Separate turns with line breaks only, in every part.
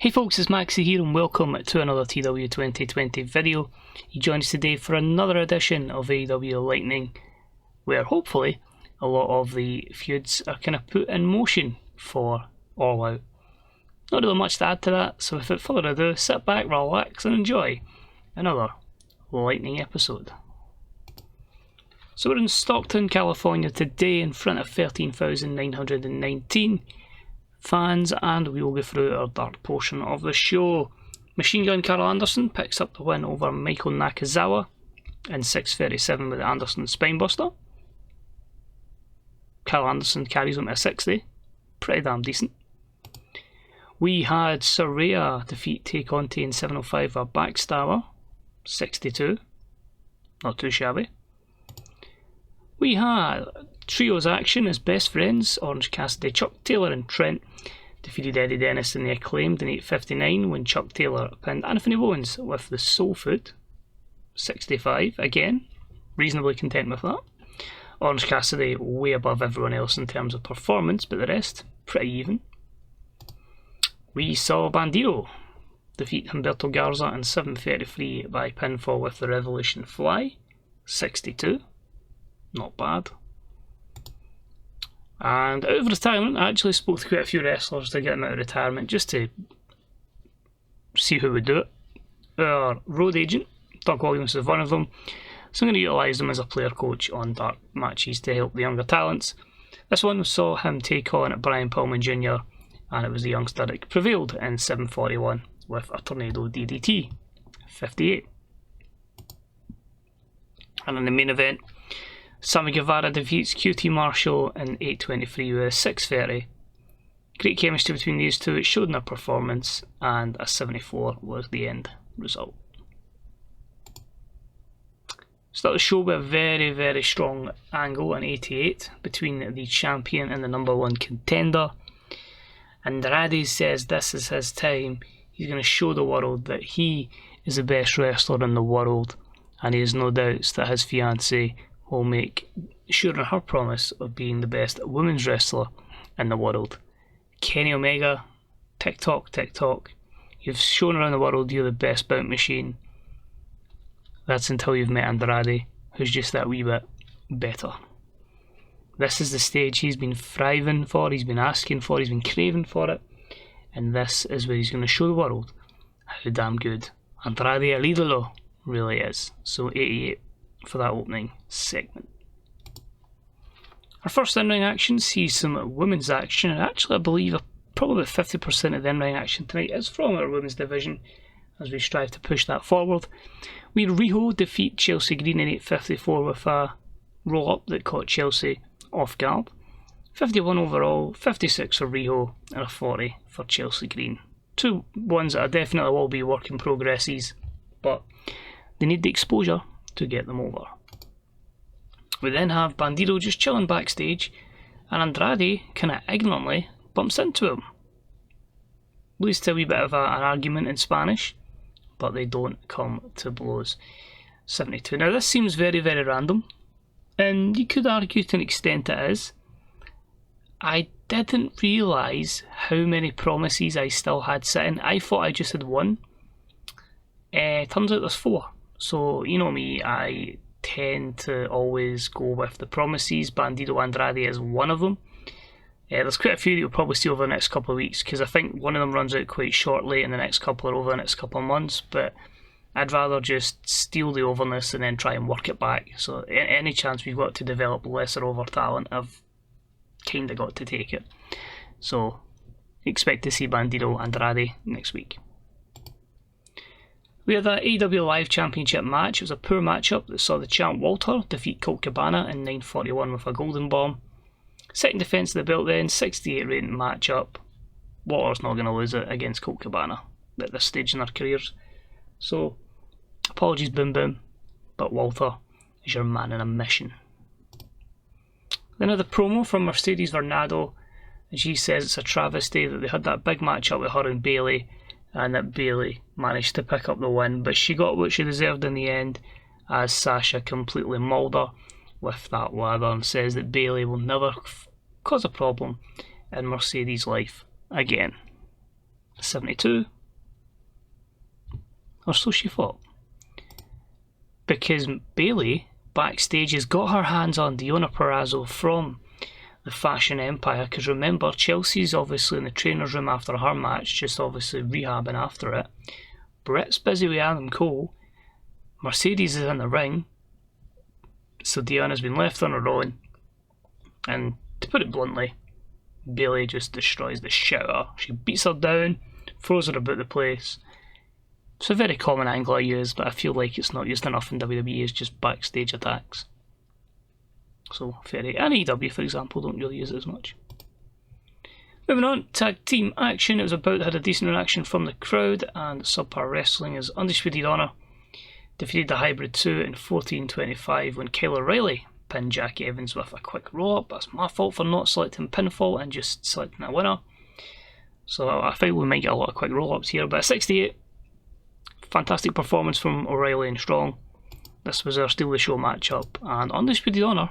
Hey folks, it's Maxie here and welcome to another TEW2020 video. You join us today for another edition of AEW Lightning, where hopefully a lot of the feuds are kind of put in motion for All Out. Not really much to add to that, so without further ado, sit back, relax and enjoy another Lightning episode. So we're in Stockton, California today in front of 13,919 fans, and we will go through our dark portion of the show. Machine Gun Carl Anderson picks up the win over Michael Nakazawa in 6:37 with the Anderson Spinebuster. Carl Anderson carries him to 60, pretty damn decent. We had Saraya defeat Tay Conti in 7:05 a backstabber, 62, not too shabby. We had trios action as best friends. Orange Cassidy, Chuck Taylor and Trent defeated Eddie Dennis and the Acclaimed in 8:59 when Chuck Taylor pinned Anthony Bowens with the Soul Food, 65. Again, reasonably content with that. Orange Cassidy way above everyone else in terms of performance, but the rest pretty even. We saw Bandido defeat Humberto Garza in 7:33 by pinfall with the Revolution Fly, 62. Not bad. And out of retirement, I actually spoke to quite a few wrestlers to get them out of retirement just to see who would do it. Our road agent, Doug Williams, is one of them, so I'm going to utilise him as a player coach on dark matches to help the younger talents. This one saw him take on Brian Pillman Jr., and it was the youngster that prevailed in 7:41 with a Tornado DDT, 58. And in the main event, Sammy Guevara defeats QT Marshall in 8:23 with a 6:30. Great chemistry between these two, it showed in their performance, and a 74 was the end result. Start the show with a very strong angle in 88 between the champion and the number one contender. Andrade says this is his time. He's going to show the world that he is the best wrestler in the world, and he has no doubts that his fiancée will make sure on her promise of being the best women's wrestler in the world. Kenny Omega, TikTok, you've shown around the world you're the best bout machine. That's until you've met Andrade, who's just that wee bit better. This is the stage he's been thriving for, he's been asking for, he's been craving for it, and this is where he's going to show the world how damn good Andrade El Idolo really is. So 88 for that opening segment. Our first in-ring action sees some women's action, and actually I believe probably about 50% of the in-ring action tonight is from our women's division as we strive to push that forward. We had Riho defeat Chelsea Green in 8:54 with a roll-up that caught Chelsea off guard. 51 overall, 56 for Riho and a 40 for Chelsea Green. Two ones that are definitely will be work in progresses, but they need the exposure to get them over. We then have Bandido just chilling backstage, and Andrade kind of ignorantly bumps into him. Leads to a wee bit of an argument in Spanish, but they don't come to blows. 72. Now this seems very random, and you could argue to an extent it is. I didn't realise how many promises I still had sitting. I thought I just had one. Turns out there's 4. So, you know me, I tend to always go with the promises. Bandido Andrade is one of them. There's quite a few that you'll probably see over the next couple of weeks, because I think one of them runs out quite shortly and the next couple are over the next couple of months, but I'd rather just steal the overness and then try and work it back. So any chance we've got to develop lesser over talent, I've kind of got to take it. So expect to see Bandido Andrade next week. We had the AEW Live Championship match. It was a poor matchup that saw the champ Walter defeat Colt Cabana in 9:41 with a golden bomb. Second defence of the belt then, 68 rating matchup. Walter's not going to lose it against Colt Cabana at this stage in their careers. So, apologies Boom Boom, but Walter is your man on a mission. Then had the promo from Mercedes Varnado, and she says it's a travesty that they had that big matchup with her and Bayley, and that Bayley managed to pick up the win, but she got what she deserved in the end, as Sasha completely mauled her with that ladder, and says that Bayley will never cause a problem in Mercedes' life again. 72 or so she thought. Because Bayley, backstage, has got her hands on Deonna Purrazzo from the Fashion Empire, because remember, Chelsea's obviously in the trainer's room after her match, just obviously rehabbing after it. Britt's busy with Adam Cole, Mercedes is in the ring, so Deonna's been left on her own, and to put it bluntly, Bayley just destroys the shit out of her. She beats her down, throws her about the place. It's a very common angle I use, but I feel like it's not used enough in WWE, it's just backstage attacks. So, fair. And AEW, for example, don't really use it as much. Moving on, tag team action. It was about had a decent reaction from the crowd, and Subpar Wrestling is Undisputed Honor defeated the Hybrid 2 in 14:25 when Kyle O'Reilly pinned Jack Evans with a quick roll-up. That's my fault for not selecting pinfall and just selecting a winner. So I think we might get a lot of quick roll-ups here, but at 68, fantastic performance from O'Reilly and Strong. This was our Steal the Show matchup, and Undisputed Honor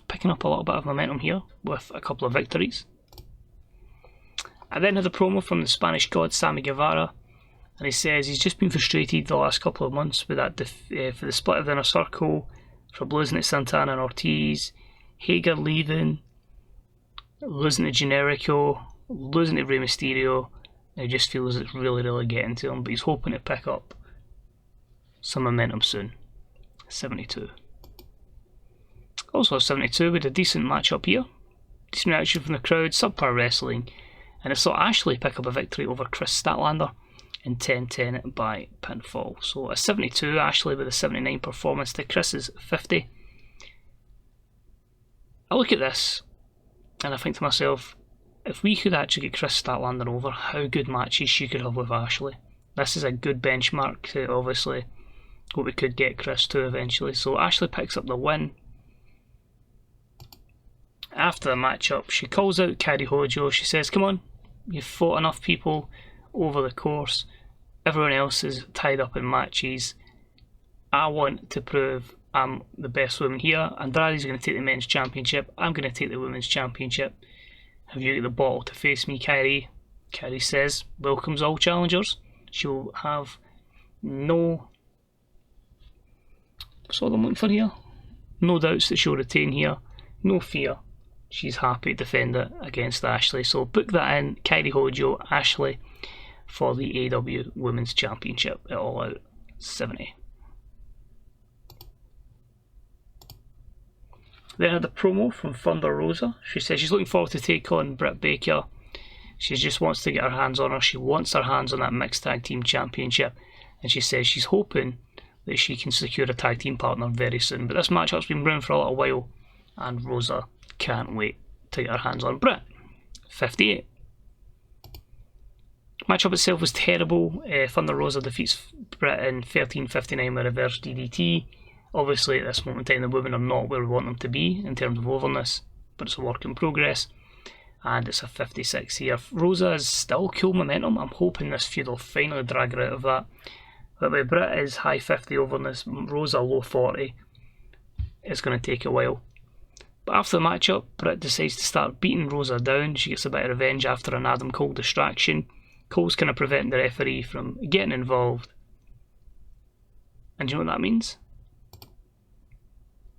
picking up a little bit of momentum here with a couple of victories. I then had a promo from the Spanish God Sammy Guevara, and he says he's just been frustrated the last couple of months with that for the split of the Inner Circle, for losing to Santana and Ortiz, Hager leaving, losing to Generico, losing to Rey Mysterio. He just feels it's really getting to him, but he's hoping to pick up some momentum soon. 72. Also 72 with a decent matchup here. Decent reaction from the crowd, Subpar Wrestling, and it saw Ashley pick up a victory over Kris Statlander in 10-10 by pinfall. So a 72, Ashley with a 79 performance to Chris's 50. I look at this and I think to myself, if we could actually get Kris Statlander over, how good matches she could have with Ashley. This is a good benchmark to obviously what we could get Kris to eventually. So Ashley picks up the win. After the matchup, she calls out Kairi Hojo. She says, come on, you've fought enough people over the course. Everyone else is tied up in matches. I want to prove I'm the best woman here. Andrade's going to take the men's championship. I'm going to take the women's championship. Have you got the ball to face me, Kairi? Kairi says, welcomes all challengers. She'll have no... What's all I'm looking for here? No doubts that she'll retain here. No fear. She's happy to defend it against Ashley. So book that in, Kairi Hojo, Ashley, for the AEW Women's Championship at All Out 70. Then I had a promo from Thunder Rosa. She says she's looking forward to take on Britt Baker. She just wants to get her hands on her. She wants her hands on that Mixed Tag Team Championship. And she says she's hoping that she can secure a tag team partner very soon. But this matchup's been brewing for a little while, and Rosa can't wait to get her hands on Britt. 58. Matchup itself was terrible. Thunder Rosa defeats Britt in 13:59 with a reverse DDT. Obviously at this moment in time the women are not where we want them to be in terms of overness, but it's a work in progress, and it's a 56 here. Rosa is still cool momentum. I'm hoping this feud will finally drag her out of that. But with Britt is high 50 overness, Rosa low 40. It's going to take a while. But after the matchup, Britt decides to start beating Rosa down. She gets a bit of revenge after an Adam Cole distraction. Cole's kind of preventing the referee from getting involved. And do you know what that means?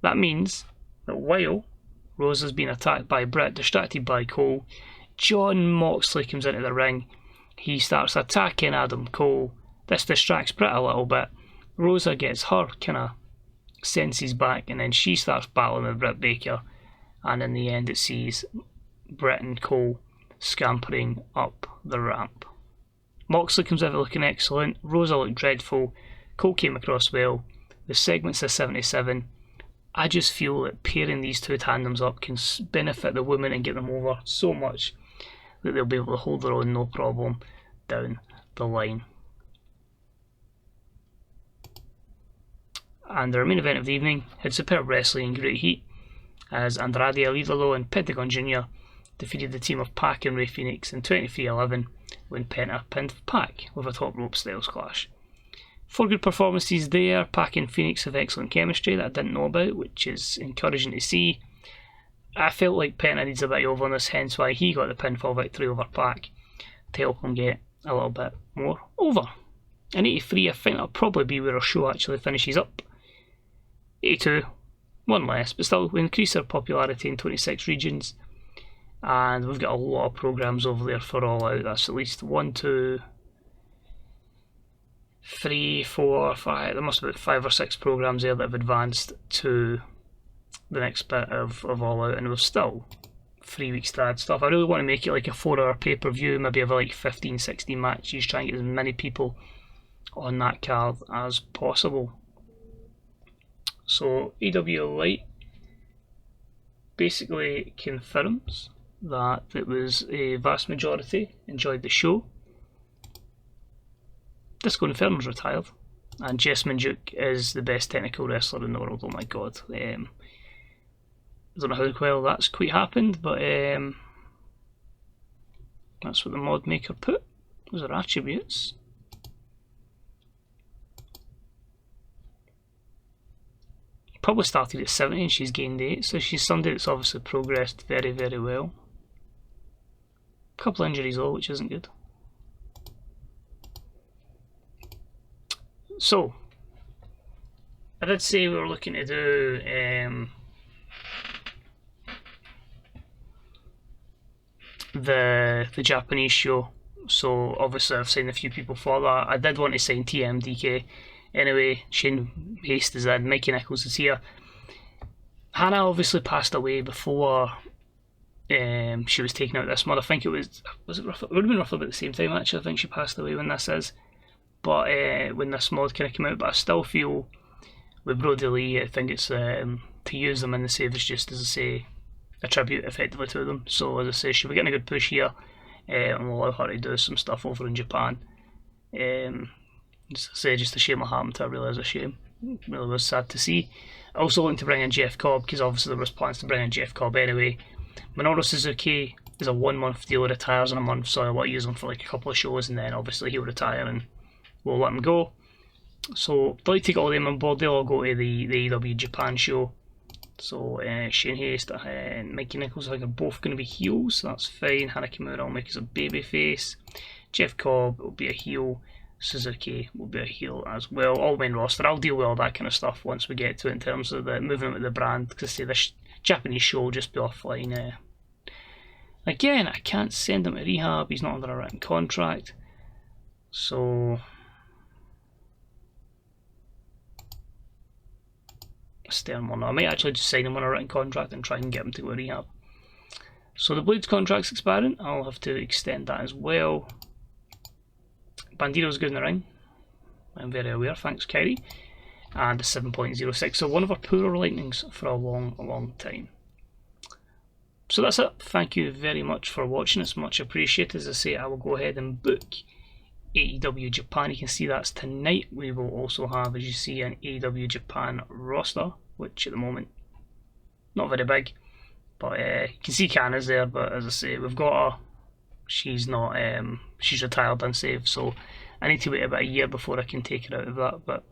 That means that while Rosa's being attacked by Britt, distracted by Cole, Jon Moxley comes into the ring. He starts attacking Adam Cole. This distracts Britt a little bit. Rosa gets her kind of senses back, and then she starts battling with Britt Baker. And in the end it sees Britt and Cole scampering up the ramp. Moxley comes out looking excellent. Rosa looked dreadful. Cole came across well. The segment's a 77. I just feel that pairing these two tandems up can benefit the women and get them over so much that they'll be able to hold their own no problem down the line. And the main event of the evening had superb wrestling and great heat as Andrade El Idolo and Pentagon Jr. defeated the team of PAC and Rey Fenix in 23-11 when Penta pinned PAC with a top rope styles clash. 4 good performances there. PAC and Fenix have excellent chemistry that I didn't know about, which is encouraging to see. I felt like Penta needs a bit of overness, hence why he got the pinfall victory over PAC to help him get a little bit more over. And 83, I think that'll probably be where our show actually finishes up. 82, one less, but still, we increase our popularity in 26 regions. And we've got a lot of programmes over there for All Out. That's at least 1, 2, 3, 4, 5. There must be 5 or 6 programmes there that have advanced to the next bit of All Out, and we're still 3 weeks to add stuff. I really want to make it like a 4-hour pay-per-view, maybe have like 15, 16 matches, try and get as many people on that card as possible. So AEW Light basically confirms that it was a vast majority enjoyed the show. Disco Inferno's retired, and Jessamine Duke is the best technical wrestler in the world. Oh my god. I don't know how well that's quite happened, but that's what the mod maker put. Those are attributes. Probably started at 70 and she's gained 8, so she's somebody that's obviously progressed very, very well. A couple injuries though, which isn't good. So, I did say we were looking to do the Japanese show, so obviously I've signed a few people for that. I did want to sign TMDK anyway. Shane Haste is in, Mikey Nichols is here. Hannah obviously passed away before she was taken out this month. I think it was it roughly, it would have been roughly about the same time actually. I think she passed away when this is, but when this mod kind of came out. But I still feel with Brody Lee, I think it's to use them in the save is just, as I say, a tribute effectively to them. So as I say, she'll be getting a good push here, and we'll allow her to do some stuff over in Japan. As I say, just a shame what happened to her. Really is a shame. It really was sad to see. Also looking to bring in Jeff Cobb, because obviously there was plans to bring in Jeff Cobb anyway. Minoru Suzuki is a 1-month deal, retires in a month, so I want to use him for like a couple of shows, and then obviously he'll retire and we'll let him go. So I'd like to take all of them on board. They'll all go to the AEW Japan show. So Shane Haste and Mikey Nichols I think are both going to be heels, so that's fine. Hana Kimura will make us a babyface. Jeff Cobb will be a heel. Suzuki will be a heel as well. All main roster. I'll deal with all that kind of stuff once we get to it in terms of the movement with the brand, because say this Japanese show will just be offline. Again, I can't send him to rehab. He's not under a written contract. So a stern one. I might actually just sign him on a written contract and try and get him to go to rehab. So the Blades contract's expiring. I'll have to extend that as well. Bandido's good in the ring, I'm very aware, thanks Kyrie, and a 7.06, so one of our poorer lightnings for a long time. So that's it. Thank you very much for watching, it's much appreciated. As I say, I will go ahead and book AEW Japan. You can see that's tonight. We will also have, as you see, an AEW Japan roster, which at the moment not very big, but you can see Kana's there, but as I say, we've got her. She's not, she's retired and saved, so I need to wait about a year before I can take her out of that. But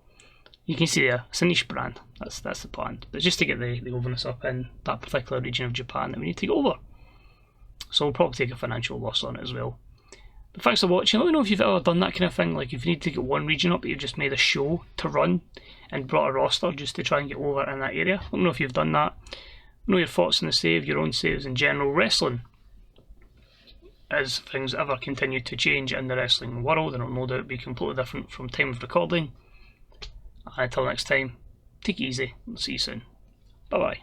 you can see there, it's a niche brand. That's the plan. But just to get the overness up in that particular region of Japan that we need to go over. So we'll probably take a financial loss on it as well. But thanks for watching. Let me know if you've ever done that kind of thing. Like if you need to get one region up, but you've just made a show to run and brought a roster just to try and get over in that area. Let me know if you've done that. Let me know your thoughts on the save, your own saves in general. Wrestling, as things ever continue to change in the wrestling world, and it'll no doubt be completely different from time of recording. And until next time, take it easy, and see you soon. Bye bye.